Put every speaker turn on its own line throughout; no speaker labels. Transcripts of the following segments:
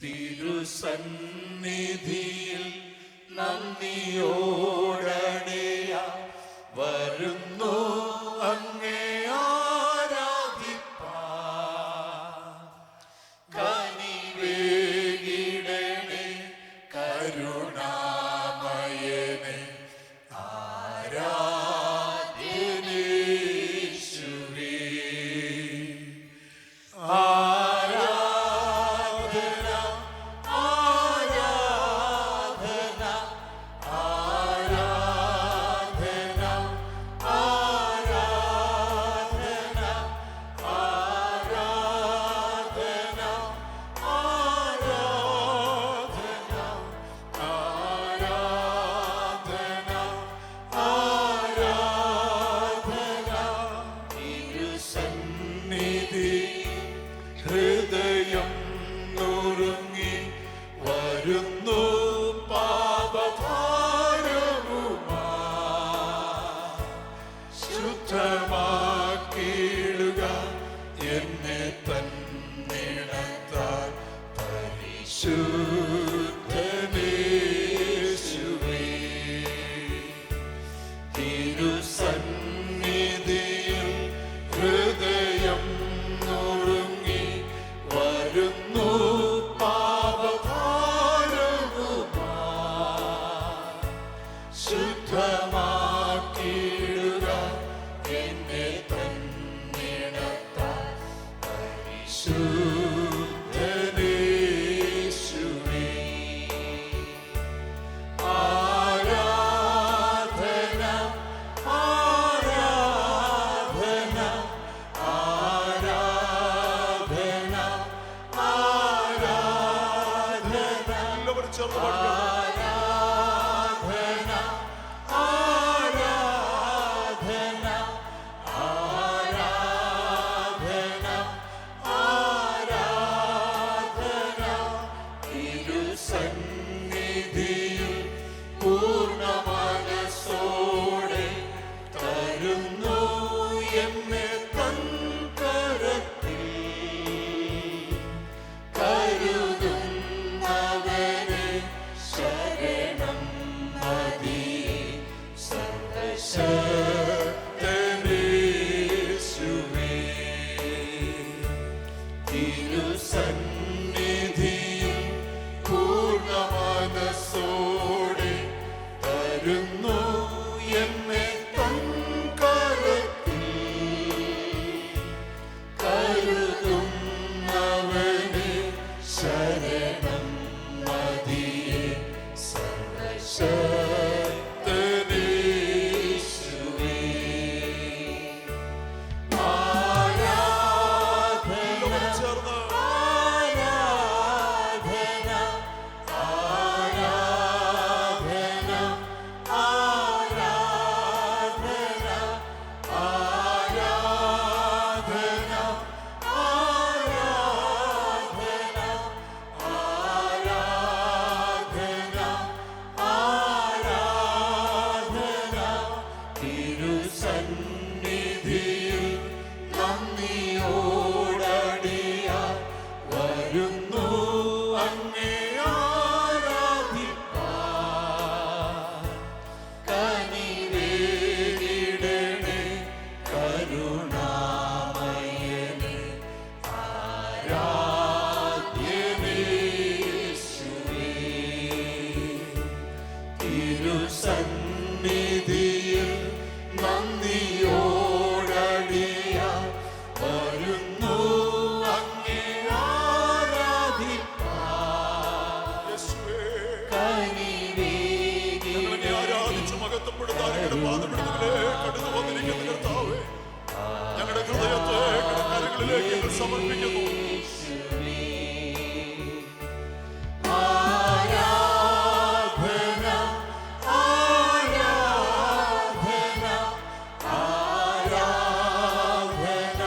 തിരുസന്നിധിയിൽ നന്ദിയോടണയ വരുന്നു അങ്ങേ ആരാധിപ്പാൻ. കനിവേകിടണേ കരുണാമയനെ ആരാധ്യനേശുവേ. ഹൃദയം നുറുങ്ങി വരുന്നു പാപഭാരവുമായി. ശുദ്ധമാക്കിയിടുക എന്നെ തന്നിടത്താൽ പരിശുദ്ധനേശുവേ. തിരുസന്നിധിയിൽ ഹൃദയം നുറുങ്ങി വരുന്നു പാപഭാരവുമായി. ശുദ്ധമാക്കിയിടുക എന്നെ തന്നിടത്താൽ പരിശുദ്ധനേശുവേ. ആരാധന ആരാധന ആരാധന ആരാധന. എല്ലാവരും ചേർന്ന് പാടുക. ആരാധന ആരാധന ആരാധന ആരാധന. തിരുസന്നിധിയിൽ പൂർണ്ണ മനസ്സോടെ തരുന്നു എന്നെ തൻ കരത്തിൽ. കരുതുന്നവനെ ശരണം മതിയെ സർവശക്തനേശുവേ. തിരുസന്നിധിയിൽ പൂർണ്ണ മനസ്സോടെ തരുന്നു എന്നെ തൻ കരത്തിൽ. കരുതുന്നവനെ ശരണം മതിയെ സർവശക്തനേശുവേ. ആരാധന ആരാധന ആരാധന ആരാധന ആരാധന ആരാധന ആരാധന. തിരുസന്നിധിയിൽ നന്ദിയോടടിയ വരുന്നു അങ്ങേ ആരാധിപ്പാൻ. കനിവേകിടണേ കരുണാമയനെ ആരാധ്യനേശുവേ. തിരുസന്നിധിയിൽ നന്ദിയോടടിയ വരുന്നു അങ്ങേ ആരാധിപ്പാൻ. കനിവേകിടണേ
ആരാധിച്ചു മഹത്വപ്പെടുന്ന പാദപ്പെടുന്നതിലേക്ക് അടുത്ത് വന്നിരിക്കുന്ന കർത്താവേ, ഞങ്ങളുടെ ഹൃദയത്തെ കരങ്ങളിലേക്ക് ഞങ്ങൾ സമർപ്പിക്കുന്നു.
ആരാധന ആരാധന ആരാധന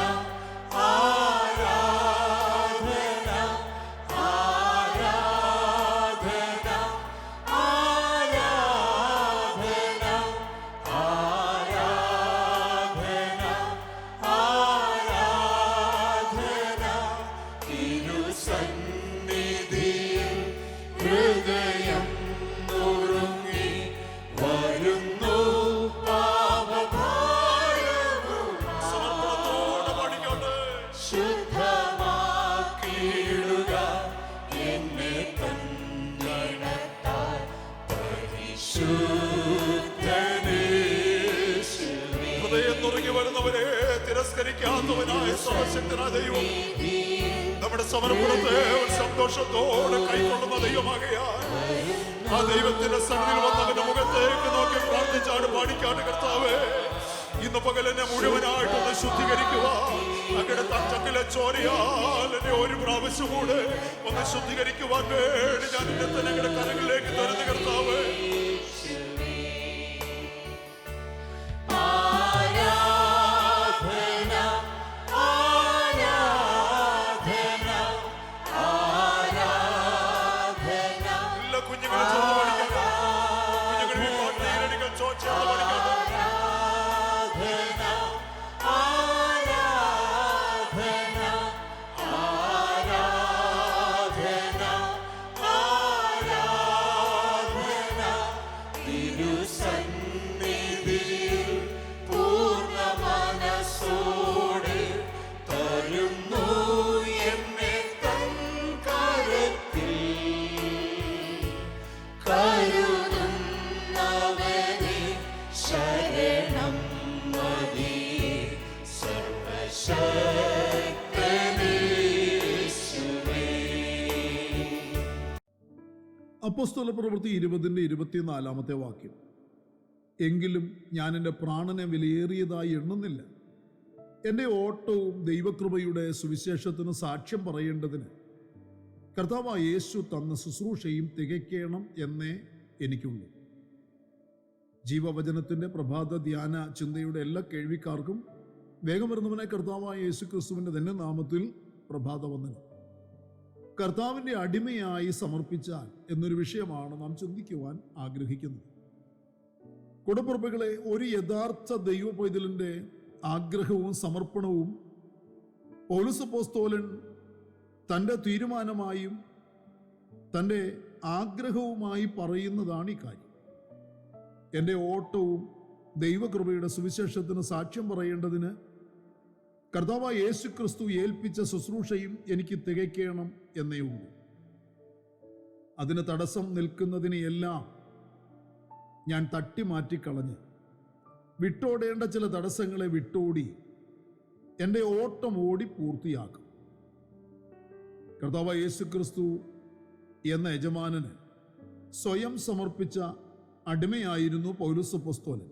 ആരാധന ആരാധന ആരാധന ആരാധന ആരാധന ഹൃദയം നുറുങ്ങി വരുന്നു പാപഭാരവും
സമർപ്പണത്തോടെ പാടിക്കോട്ടെ.
ശുദ്ധമാക്കിയിടുക എന്നെ തന്നണത്താൽ പരിശുദ്ധനേശുവേ.
ഹൃദയം നുറുങ്ങി വരുന്നവരെ തിരസ്കരിക്കാത്തവനായ സർവശക്തനായ ദൈവം നമ്മുടെ സമർപ്പണത്തെ ഒരു സന്തോഷത്തോടെ കൈക്കൊള്ളുന്ന ദൈവമാകയാൽ ആ ദൈവത്തിന്റെ സന്നിധിയിൽ വന്നവന്റെ മുഖത്തേക്ക് നോക്കി പ്രാർത്ഥിച്ചാണ് പാടിക്കാണ് കർത്താവേ. ഇന്ന് പകൽ എന്നെ മുഴുവനായിട്ടൊന്ന് ശുദ്ധീകരിക്കുക. അങ്ങയുടെ തച്ചക്കിലെ ചോരയാൽ എന്നെ ഒരു പ്രാവശ്യം കൂടെ ഒന്ന് ശുദ്ധീകരിക്കുവാൻ വേണ്ടി ഞാൻ എന്നെ തന്നെ അങ്ങയുടെ കരങ്ങളിലേക്ക് തരുന്ന കർത്താവേ. എല്ലാ കുഞ്ഞുങ്ങളെ ചേർന്ന് പഠിക്കാം. കുഞ്ഞുങ്ങൾ ഈ പാട്ടിനെ ഈരടികൾ ചേർന്ന് പഠിക്കാം.
അപ്പോസ്തല പ്രവൃത്തി 20:24 വാക്യം. എങ്കിലും ഞാൻ എൻ്റെ പ്രാണനെ വിലയേറിയതായി എണ്ണുന്നില്ല. എൻ്റെ ഓട്ടവും ദൈവകൃപയുടെ സുവിശേഷത്തിന് സാക്ഷ്യം പറയേണ്ടതിന് കർത്താവായ യേശു തന്ന ശുശ്രൂഷയും തികയ്ക്കണം എന്നേ എനിക്കുള്ളൂ. ജീവവചനത്തിൻ്റെ പ്രഭാത ധ്യാന ചിന്തയുടെ എല്ലാ കേൾവിക്കാർക്കും വേഗം വരുന്നവനെ കർത്താവായ യേശു ക്രിസ്തുവിൻ്റെ തന്നെ നാമത്തിൽ പ്രഭാതവന്ദനം. കർത്താവിൻ്റെ അടിമയായി സമർപ്പിച്ചാൽ എന്നൊരു വിഷയമാണ് നാം ചിന്തിക്കുവാൻ ആഗ്രഹിക്കുന്നത്. കുടപ്പുറപ്പുകളെ, ഒരു യഥാർത്ഥ ദൈവ പൈതലിൻ്റെ ആഗ്രഹവും സമർപ്പണവും പൗലോസ് അപ്പോസ്തലൻ തൻ്റെ തീരുമാനമായും തൻ്റെ ആഗ്രഹവുമായി പറയുന്നതാണ് ഈ കാര്യം. എൻ്റെ ഓട്ടവും ദൈവകൃപയുടെ സുവിശേഷത്തിന് സാക്ഷ്യം പറയേണ്ടതിന് കർത്താവായ യേശു ക്രിസ്തു ഏൽപ്പിച്ച ശുശ്രൂഷയും എനിക്ക് തികയ്ക്കണം എന്നേ ഉള്ളൂ. അതിന് തടസ്സം നിൽക്കുന്നതിനെയെല്ലാം ഞാൻ തട്ടിമാറ്റിക്കളഞ്ഞ് വിട്ടോടേണ്ട ചില തടസ്സങ്ങളെ വിട്ടോടി എൻ്റെ ഓട്ടം ഓടി പൂർത്തിയാക്കും. കർത്താവായ യേശു ക്രിസ്തു എന്ന യജമാനന് സ്വയം സമർപ്പിച്ച അടിമയായിരുന്നു പൗലോസ് അപ്പോസ്തലൻ.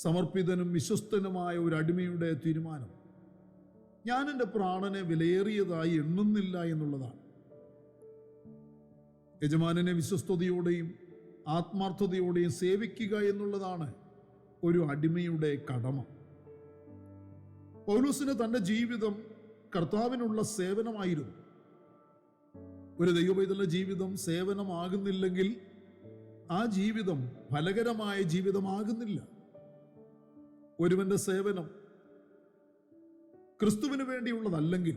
സമർപ്പിതനും വിശ്വസ്തനുമായ ഒരു അടിമയുടെ തീരുമാനം ഞാൻ എൻ്റെ പ്രാണനെ വിലയേറിയതായി എണ്ണുന്നില്ല എന്നുള്ളതാണ്. യജമാനനെ വിശ്വസ്തയോടെയും ആത്മാർത്ഥതയോടെയും സേവിക്കുക എന്നുള്ളതാണ് ഒരു അടിമയുടെ കടമ. പൗലോസിന് തൻ്റെ ജീവിതം കർത്താവിനുള്ള സേവനമായിരുന്നു. ഒരു ദൈവപൈതലിന്റെ ജീവിതം സേവനമാകുന്നില്ലെങ്കിൽ ആ ജീവിതം ഫലകരമായ ജീവിതമാകുന്നില്ല. ഒരുവന്റെ സേവനം ക്രിസ്തുവിന് വേണ്ടിയുള്ളതല്ലെങ്കിൽ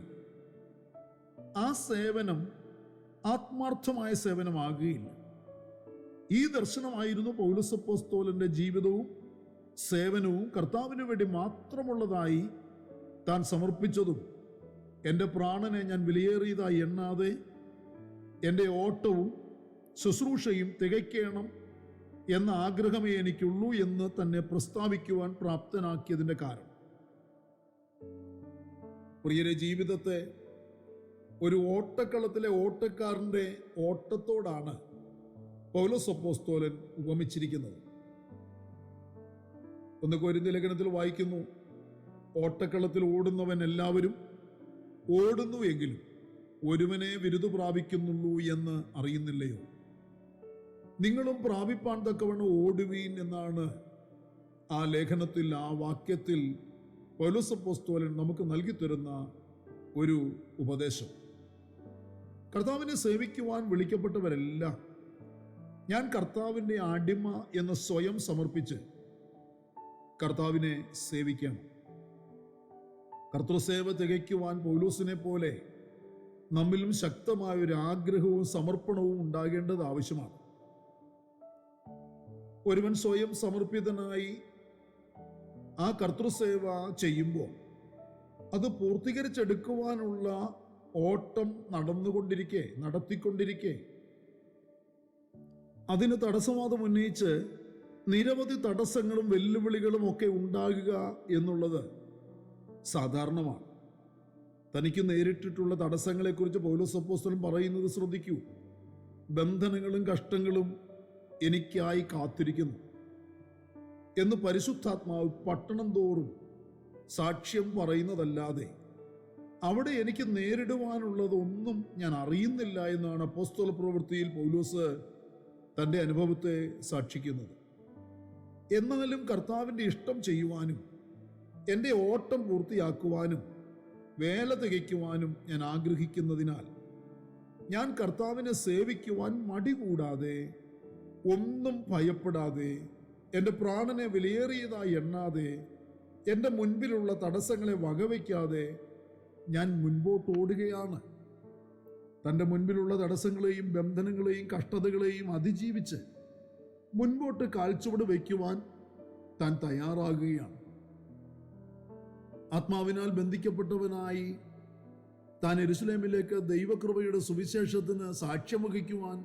ആ സേവനം ആത്മാർത്ഥമായ സേവനമാകുകയില്ല. ഈ ദർശനമായിരുന്നു പൗലോസ് അപ്പോസ്തലന്റെ ജീവിതവും സേവനവും. കർത്താവിന് വേണ്ടി മാത്രമുള്ളതായി താൻ സമർപ്പിച്ചതും എൻ്റെ പ്രാണനെ ഞാൻ വിലയേറിയതായി എണ്ണാതെ എൻ്റെ ഓട്ടവും ശുശ്രൂഷയും തികയ്ക്കണം എന്ന ആഗ്രഹമേ എനിക്കുള്ളൂ എന്ന് തന്നെ പ്രസ്താവിക്കുവാൻ പ്രാപ്തനാക്കിയതിൻ്റെ കാരണം. പ്രിയരെ, ജീവിതത്തെ ഒരു ഓട്ടക്കളത്തിലെ ഓട്ടക്കാരൻ്റെ ഓട്ടത്തോടാണ് പൗലോസ് അപ്പോസ്തലൻ ഉപമിച്ചിരിക്കുന്നത്. 1 കൊരിന്ത്യർ ലേഖനത്തിൽ വായിക്കുന്നു, ഓട്ടക്കളത്തിൽ ഓടുന്നവൻ എല്ലാവരും ഓടുന്നു എങ്കിലും ഒരുവനെ ബിരുദു പ്രാപിക്കുന്നുള്ളൂ എന്ന് അറിയുന്നില്ലയോ? നിങ്ങളും പ്രാപിപ്പാൻ തക്കവണ്ണം ഓടുവീൻ എന്നാണ് ആ ലേഖനത്തിൽ, ആ വാക്യത്തിൽ പൗലോസ് അപ്പോസ്തലൻ നമുക്ക് നൽകി തരുന്ന ഒരു ഉപദേശം. കർത്താവിനെ സേവിക്കുവാൻ വിളിക്കപ്പെട്ടവരെല്ലാം ഞാൻ കർത്താവിൻ്റെ അടിമ എന്ന് സ്വയം സമർപ്പിച്ച് കർത്താവിനെ സേവിക്കണം. കർത്തൃസേവ തികയ്ക്കുവാൻ പൗലോസിനെ പോലെ നമ്മിലും ശക്തമായ ഒരു ആഗ്രഹവും സമർപ്പണവും ഉണ്ടാകേണ്ടത് ആവശ്യമാണ്. ഒരുവൻ സ്വയം സമർപ്പിതനായി ആ കർത്തൃസേവ ചെയ്യുമ്പോൾ അത് പൂർത്തീകരിച്ചെടുക്കുവാനുള്ള ഓട്ടം നടത്തിക്കൊണ്ടിരിക്കെ അതിന് തടസ്സവാദം ഉന്നയിച്ച് നിരവധി തടസ്സങ്ങളും വെല്ലുവിളികളും ഒക്കെ ഉണ്ടാകുക എന്നുള്ളത് സാധാരണമാണ്. തനിക്ക് നേരിട്ടിട്ടുള്ള തടസ്സങ്ങളെക്കുറിച്ച് പൗലോസ് അപ്പോസ്തലൻ പറയുന്നത് ശ്രദ്ധിക്കൂ. ബന്ധനങ്ങളും കഷ്ടങ്ങളും എനിക്കായി കാത്തിരിക്കുന്നു എന്ന് പരിശുദ്ധാത്മാവ് പട്ടണം തോറും സാക്ഷ്യം പറയുന്നതല്ലാതെ അവിടെ എനിക്ക് നേരിടുവാനുള്ളതൊന്നും ഞാൻ അറിയുന്നില്ല എന്നാണ് അപ്പോസ്തല പ്രവൃത്തിയിൽ പൗലോസ് തൻ്റെ അനുഭവത്തെ സാക്ഷിക്കുന്നത്. എന്നാലും കർത്താവിൻ്റെ ഇഷ്ടം ചെയ്യുവാനും എൻ്റെ ഓട്ടം പൂർത്തിയാക്കുവാനും വേല തികയ്ക്കുവാനും ഞാൻ ആഗ്രഹിക്കുന്നതിനാൽ ഞാൻ കർത്താവിനെ സേവിക്കുവാൻ മടി കൂടാതെ, ഒന്നും ഭയപ്പെടാതെ, എൻ്റെ പ്രാണനെ വിലയേറിയതായി എണ്ണാതെ, എൻ്റെ മുൻപിലുള്ള തടസ്സങ്ങളെ വകവയ്ക്കാതെ ഞാൻ മുൻപോട്ട് ഓടുകയാണ്. തൻ്റെ മുൻപിലുള്ള തടസ്സങ്ങളെയും ബന്ധനങ്ങളെയും കഷ്ടതകളെയും അതിജീവിച്ച് മുൻപോട്ട് കാൽച്ചുവട് വയ്ക്കുവാൻ താൻ തയ്യാറാകുകയാണ്. ആത്മാവിനാൽ ബന്ധിക്കപ്പെട്ടവനായി താൻ യെരൂശലേമിലേക്ക് ദൈവകൃപയുടെ സുവിശേഷത്തിന് സാക്ഷ്യം വഹിക്കുവാൻ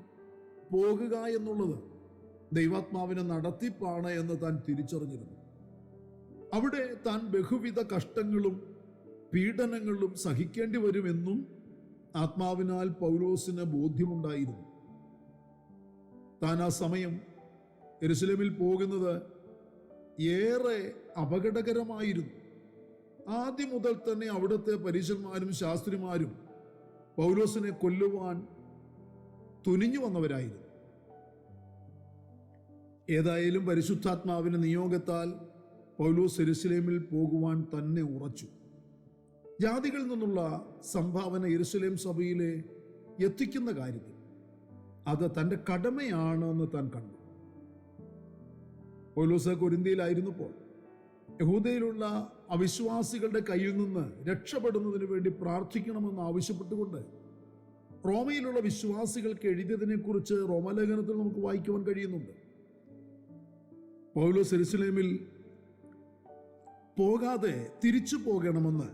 പോകുക എന്നുള്ളത് ദൈവാത്മാവിനെ നടത്തിപ്പാണ് എന്ന് താൻ തിരിച്ചറിഞ്ഞിരുന്നു. അവിടെ താൻ ബഹുവിധ കഷ്ടങ്ങളും പീഡനങ്ങളും സഹിക്കേണ്ടി വരുമെന്നും ആത്മാവിനാൽ പൗലോസിന് ബോധ്യമുണ്ടായിരുന്നു. താൻ ആ സമയം യെരൂശലേമിൽ പോകുന്നത് ഏറെ അപകടകരമായിരുന്നു. ആദ്യം മുതൽ തന്നെ അവിടുത്തെ പരീശന്മാരും ശാസ്ത്രിമാരും പൗലോസിനെ കൊല്ലുവാൻ തുനിഞ്ഞു വന്നവരായിരുന്നു. ഏതായാലും പരിശുദ്ധാത്മാവിന്റെ നിയോഗത്താൽ പൗലോസ് യെരൂശലേമിൽ പോകുവാൻ തന്നെ ഉറച്ചു. ജാതികളിൽ നിന്നുള്ള സംഭാവന യെരൂശലേം സഭയിലെ എത്തിക്കുന്ന കാര്യത്തിൽ അത് തൻ്റെ കടമയാണെന്ന് താൻ കണ്ടു. പൗലോസ് കൊരിന്ത്യയിലായിരുന്നപ്പോൾ യഹൂദയിലുള്ള അവിശ്വാസികളുടെ കയ്യിൽ നിന്ന് രക്ഷപ്പെടുന്നതിന് വേണ്ടി പ്രാർത്ഥിക്കണമെന്ന് ആവശ്യപ്പെട്ടുകൊണ്ട് റോമയിലുള്ള വിശ്വാസികൾക്ക് എഴുതിയതിനെക്കുറിച്ച് റോമാലേഖനത്തിൽ നമുക്ക് വായിക്കുവാൻ കഴിയുന്നുണ്ട്. പൗലോസ് യെരൂശലേമിൽ പോകാതെ തിരിച്ചു പോകണമെന്ന്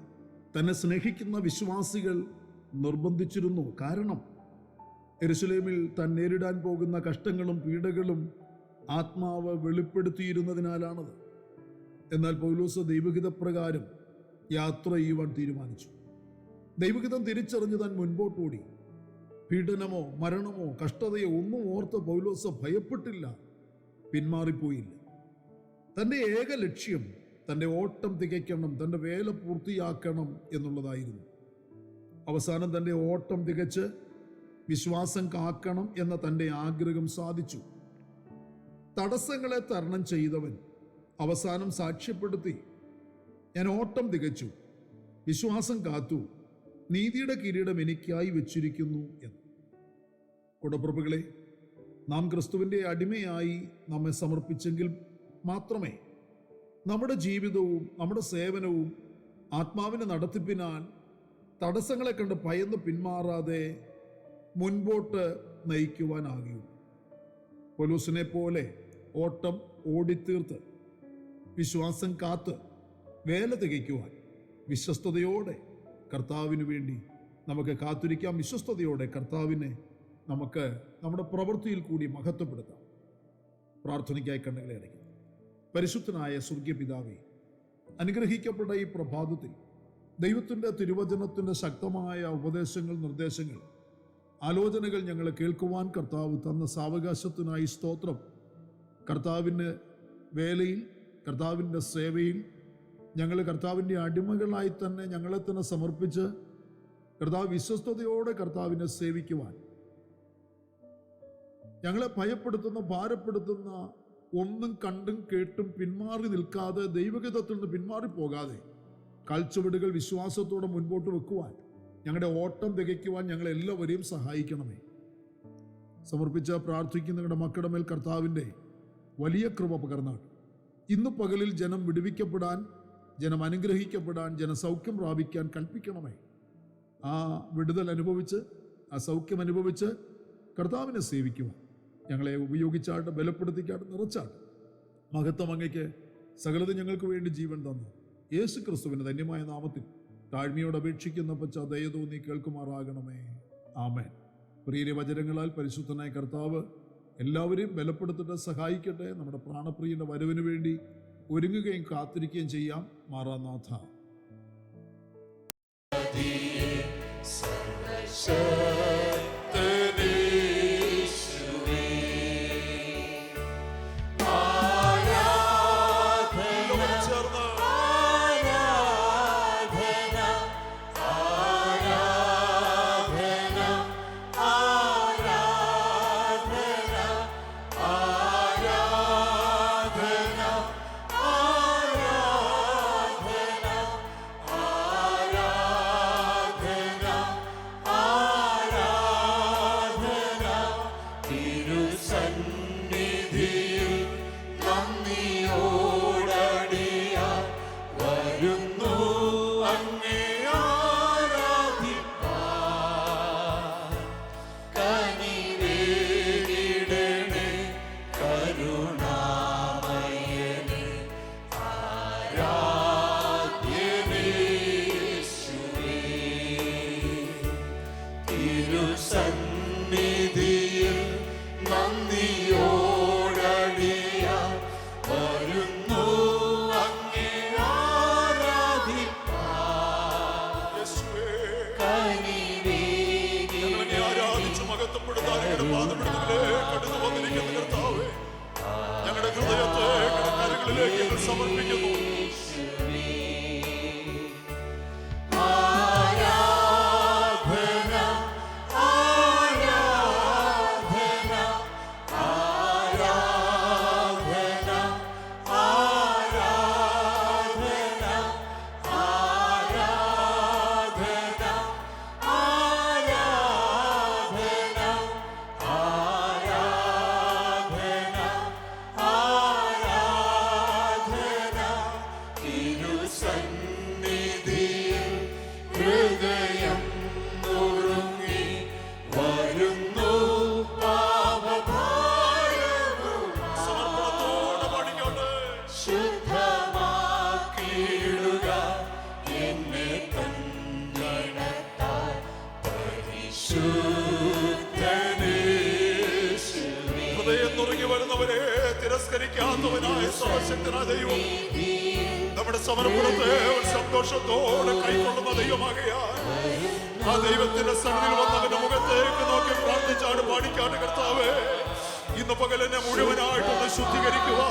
തന്നെ സ്നേഹിക്കുന്ന വിശ്വാസികൾ നിർബന്ധിച്ചിരുന്നു. കാരണം യെരൂശലേമിൽ താൻ നേരിടാൻ പോകുന്ന കഷ്ടങ്ങളും പീഡകളും ആത്മാവ് വെളിപ്പെടുത്തിയിരുന്നതിനാലാണത്. എന്നാൽ പൗലോസ് ദൈവഹിതപ്രകാരം യാത്ര ചെയ്യുവാൻ തീരുമാനിച്ചു. ദൈവഹിതം തിരിച്ചറിഞ്ഞ് താൻ മുൻപോട്ടോടി. പീഡനമോ മരണമോ കഷ്ടതയോ ഒന്നും ഓർത്ത് പൗലോസ് ഭയപ്പെട്ടില്ല, പിന്മാറിപ്പോയില്ല. തൻ്റെ ഏക ലക്ഷ്യം തൻ്റെ ഓട്ടം തികയ്ക്കണം, തൻ്റെ വേല പൂർത്തിയാക്കണം എന്നുള്ളതായിരുന്നു. അവസാനം തൻ്റെ ഓട്ടം തികച്ച് വിശ്വാസം കാക്കണം എന്ന തൻ്റെ ആഗ്രഹം സാധിച്ചു. തടസ്സങ്ങളെ തരണം ചെയ്തവൻ അവസാനം സാക്ഷ്യപ്പെടുത്തി, ഞാൻ ഓട്ടം തികച്ചു, വിശ്വാസം കാത്തു, നീതിയുടെ കിരീടം എനിക്കായി വെച്ചിരിക്കുന്നു എന്ന്. കൂടപ്പിറപ്പുകളെ, നാം ക്രിസ്തുവിൻ്റെ അടിമയായി നമ്മെ സമർപ്പിച്ചെങ്കിൽ മാത്രമേ നമ്മുടെ ജീവിതവും നമ്മുടെ സേവനവും ആത്മാവിനെ നടത്തിപ്പിനാൽ തടസ്സങ്ങളെ കണ്ട് ഭയന്ന് പിന്മാറാതെ മുൻപോട്ട് നയിക്കുവാനാകുകയുള്ളൂ. പൗലോസിനെ പോലെ ഓട്ടം ഓടിത്തീർത്ത് വിശ്വാസം കാത്ത് വേല തികയ്ക്കുവാൻ വിശ്വസ്തയോടെ കർത്താവിന് വേണ്ടി നമുക്ക് കാത്തിരിക്കാം. വിശ്വസ്തയോടെ കർത്താവിനെ നമുക്ക് നമ്മുടെ പ്രവൃത്തിയിൽ കൂടി മഹത്വപ്പെടുത്താം. പ്രാർത്ഥനയ്ക്കായി കണ്ണുകളെ അടയ്ക്കും. പരിശുദ്ധനായ സ്വർഗീയ പിതാവേ, അനുഗ്രഹിക്കപ്പെട്ട ഈ പ്രഭാതത്തിൽ ദൈവത്തിൻ്റെ തിരുവചനത്തിൻ്റെ ശക്തമായ ഉപദേശങ്ങൾ, നിർദ്ദേശങ്ങൾ, ആലോചനകൾ ഞങ്ങൾ കേൾക്കുവാൻ കർത്താവ് തന്ന സാവകാശത്തിനായി സ്തോത്രം. കർത്താവിൻ്റെ വേലയിൽ, കർത്താവിൻ്റെ സേവയിൽ ഞങ്ങൾ കർത്താവിൻ്റെ അടിമകളായി തന്നെ ഞങ്ങളെ തന്നെ സമർപ്പിച്ച് കർത്താവ് വിശ്വസ്തയോടെ കർത്താവിനെ സേവിക്കുവാൻ, ഞങ്ങളെ ഭയപ്പെടുത്തുന്ന ഭാരപ്പെടുത്തുന്ന ഒന്നും കണ്ടും കേട്ടും പിന്മാറി നിൽക്കാതെ, ദൈവഹിതത്തിൽ നിന്ന് പിന്മാറിപ്പോകാതെ കാൽച്ചുവടുകൾ വിശ്വാസത്തോടെ മുൻപോട്ട് വെക്കുവാൻ, ഞങ്ങളുടെ ഓട്ടം തികയ്ക്കുവാൻ ഞങ്ങളെല്ലാവരെയും സഹായിക്കണമേ. സമർപ്പിച്ച് പ്രാർത്ഥിക്കുന്ന ഞങ്ങളുടെ മക്കളുടെ മേൽ കർത്താവിൻ്റെ വലിയ കൃപ പകർന്നാണ്. ഇന്ന് പകലിൽ ജനം വിടുവിക്കപ്പെടാൻ, ജനം അനുഗ്രഹിക്കപ്പെടാൻ, ജനസൗഖ്യം പ്രാപിക്കാൻ കൽപ്പിക്കണമേ. ആ വിടുതൽ അനുഭവിച്ച്, ആ സൗഖ്യം അനുഭവിച്ച് കർത്താവിനെ സേവിക്കുവാൻ ഞങ്ങളെ ഉപയോഗിച്ചാട്ട്, ബലപ്പെടുത്തിക്കാട്ട്, നിറച്ചാട്ട്. മഹത്വം അങ്ങയ്ക്ക്. സകലതും ഞങ്ങൾക്ക് വേണ്ടി ജീവൻ തന്നു യേശു ക്രിസ്തുവിന്റെ ധന്യമായ നാമത്തിൽ താഴ്മയോട് അപേക്ഷിക്കുന്ന പച്ച ദയ തോന്നി കേൾക്കുമാറാകണമേ. ആമേൻ. പ്രിയരെ, വചനങ്ങളാൽ പരിശുദ്ധനായ കർത്താവ് എല്ലാവരെയും ബലപ്പെടുത്തിട്ട് സഹായിക്കട്ടെ. നമ്മുടെ പ്രാണപ്രിയന്റെ വരവിന് വേണ്ടി ഒരുങ്ങുകയും കാത്തിരിക്കുകയും ചെയ്യാം. മാറാനാഥ. ഞങ്ങളുടെ ഹൃദയത്തെ കരങ്ങളിലേക്ക് സമർപ്പിക്കുന്നു. തിരസ്കരിക്കാത്തവനായ സർവശക്തനായ ദൈവം നമ്മുടെ സമർപ്പണത്തെ സന്തോഷത്തോടെ കൈക്കൊള്ളുന്ന ദൈവമാകയാൽ ആ ദൈവത്തിന്റെ സന്നിധിയിൽ വന്നവന്റെ മുഖത്തേക്ക് നോക്കി പ്രാർത്ഥിച്ചാണ് പാടിക്കാണ് കർത്താവേ, ഇന്ന് പകലെന്നെ മുഴുവനായിട്ടൊന്ന് ശുദ്ധീകരിക്കുക.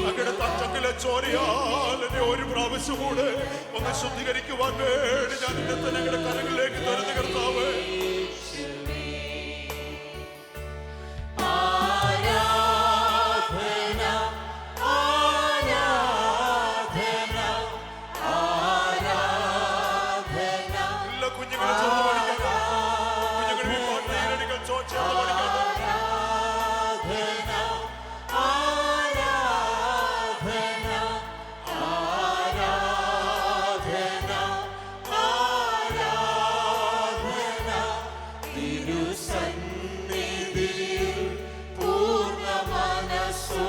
അങ്ങയുടെ തച്ചക്കിലെ ചോരയാൽ എന്നെ ഒരു പ്രാവശ്യം കൂടെ ഒന്ന് ശുദ്ധീകരിക്കുവാൻ വേണ്ടി ഞാൻ എന്നെ തന്നെ അങ്ങയുടെ കരങ്ങളിലേക്ക് തരുന്ന കർത്താവേ.
പൂർണ്ണ മനസ്സോ